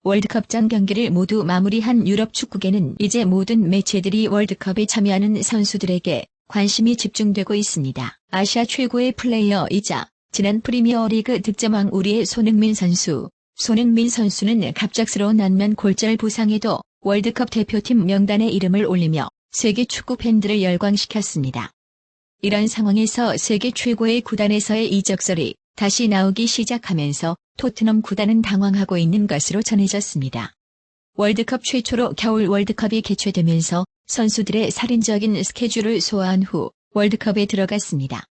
월드컵 전 경기를 모두 마무리한 유럽 축구계는 이제 모든 매체들이 월드컵에 참여하는 선수들에게 관심이 집중되고 있습니다. 아시아 최고의 플레이어이자 지난 프리미어리그 득점왕 우리의 손흥민 선수. 손흥민 선수는 갑작스러운 안면 골절 부상에도 월드컵 대표팀 명단에 이름을 올리며 세계 축구 팬들을 열광시켰습니다. 이런 상황에서 세계 최고의 구단에서의 이적설이 다시 나오기 시작하면서 토트넘 구단은 당황하고 있는 것으로 전해졌습니다. 월드컵 최초로 겨울 월드컵이 개최되면서 선수들의 살인적인 스케줄을 소화한 후 월드컵에 들어갔습니다.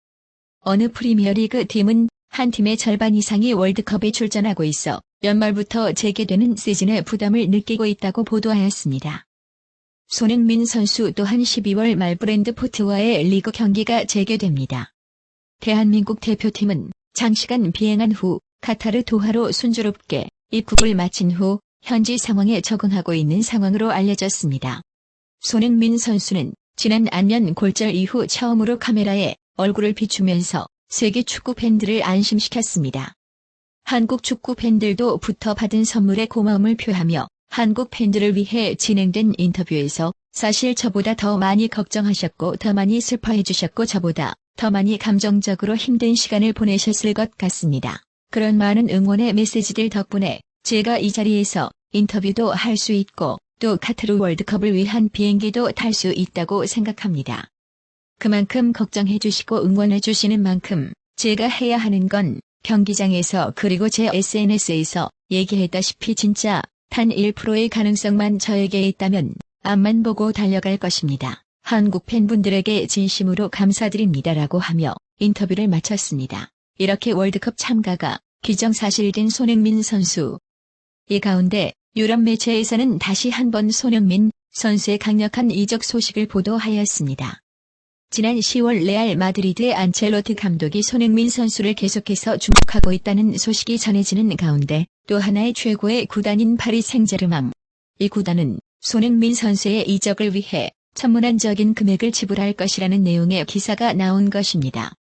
어느 프리미어리그 팀은 한 팀의 절반 이상이 월드컵에 출전하고 있어 연말부터 재개되는 시즌에 부담을 느끼고 있다고 보도하였습니다. 손흥민 선수 또한 12월 말 브랜드포트와의 리그 경기가 재개됩니다. 대한민국 대표팀은 장시간 비행한 후 카타르 도하로 순조롭게 입국을 마친 후 현지 상황에 적응하고 있는 상황으로 알려졌습니다. 손흥민 선수는 지난 안면 골절 이후 처음으로 카메라에 얼굴을 비추면서 세계 축구 팬들을 안심시켰습니다. 한국 축구 팬들도 부터 받은 선물에 고마움을 표하며 한국 팬들을 위해 진행된 인터뷰에서 사실 저보다 더 많이 걱정하셨고 더 많이 슬퍼해 주셨고 저보다 더 많이 감정적으로 힘든 시간을 보내셨을 것 같습니다. 그런 많은 응원의 메시지들 덕분에 제가 이 자리에서 인터뷰도 할 수 있고 또 카타르 월드컵을 위한 비행기도 탈 수 있다고 생각합니다. 그만큼 걱정해 주시고 응원해 주시는 만큼 제가 해야 하는 건 경기장에서 그리고 제 SNS에서 얘기했다시피 진짜 단 1%의 가능성만 저에게 있다면 앞만 보고 달려갈 것입니다. 한국 팬분들에게 진심으로 감사드립니다라고 하며 인터뷰를 마쳤습니다. 이렇게 월드컵 참가가 기정사실된 손흥민 선수. 이 가운데 유럽 매체에서는 다시 한번 손흥민 선수의 강력한 이적 소식을 보도하였습니다. 지난 10월 레알 마드리드의 안첼로티 감독이 손흥민 선수를 계속해서 주목하고 있다는 소식이 전해지는 가운데 또 하나의 최고의 구단인 파리 생제르맹. 이 구단은 손흥민 선수의 이적을 위해 천문학적인 금액을 지불할 것이라는 내용의 기사가 나온 것입니다.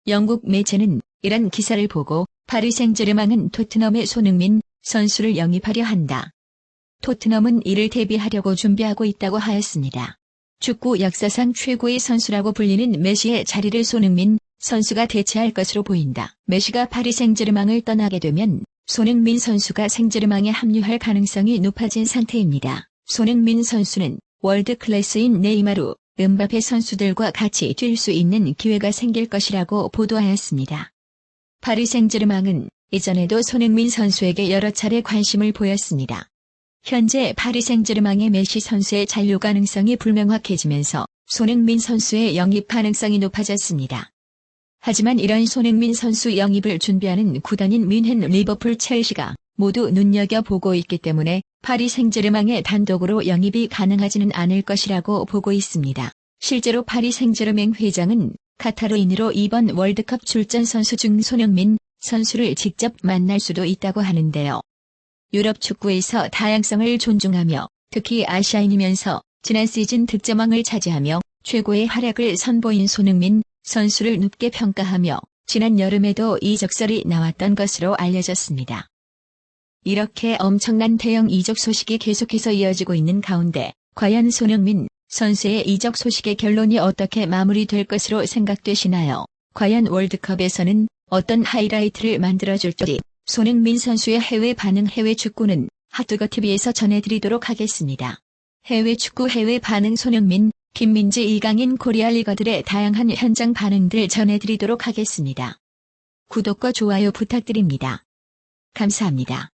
영국 매체는 이런 기사를 보고 파리 생제르맹은 토트넘의 손흥민 선수를 영입하려 한다. 토트넘은 이를 대비하려고 준비하고 있다고 하였습니다. 축구 역사상 최고의 선수라고 불리는 메시의 자리를 손흥민 선수가 대체할 것으로 보인다. 메시가 파리 생제르맹을 떠나게 되면 손흥민 선수가 생제르맹에 합류할 가능성이 높아진 상태입니다. 손흥민 선수는 월드 클래스인 네이마르, 음바페 선수들과 같이 뛸 수 있는 기회가 생길 것이라고 보도하였습니다. 파리 생제르맹은 이전에도 손흥민 선수에게 여러 차례 관심을 보였습니다. 현재 파리 생제르맹의 메시 선수의 잔류 가능성이 불명확해지면서 손흥민 선수의 영입 가능성이 높아졌습니다. 하지만 이런 손흥민 선수 영입을 준비하는 구단인 뮌헨, 리버풀, 첼시가 모두 눈여겨보고 있기 때문에 파리 생제르맹의 단독으로 영입이 가능하지는 않을 것이라고 보고 있습니다. 실제로 파리 생제르맹 회장은 카타르인으로 이번 월드컵 출전 선수 중 손흥민 선수를 직접 만날 수도 있다고 하는데요. 유럽 축구에서 다양성을 존중하며 특히 아시아인이면서 지난 시즌 득점왕을 차지하며 최고의 활약을 선보인 손흥민 선수를 높게 평가하며 지난 여름에도 이적설이 나왔던 것으로 알려졌습니다. 이렇게 엄청난 대형 이적 소식이 계속해서 이어지고 있는 가운데 과연 손흥민 선수의 이적 소식의 결론이 어떻게 마무리될 것으로 생각되시나요? 과연 월드컵에서는 어떤 하이라이트를 만들어줄지 손흥민 선수의 해외 반응 해외 축구는 핫뜨거TV에서 전해드리도록 하겠습니다. 해외 축구 해외 반응 손흥민, 김민재 이강인 코리아 리거들의 다양한 현장 반응들 전해드리도록 하겠습니다. 구독과 좋아요 부탁드립니다. 감사합니다.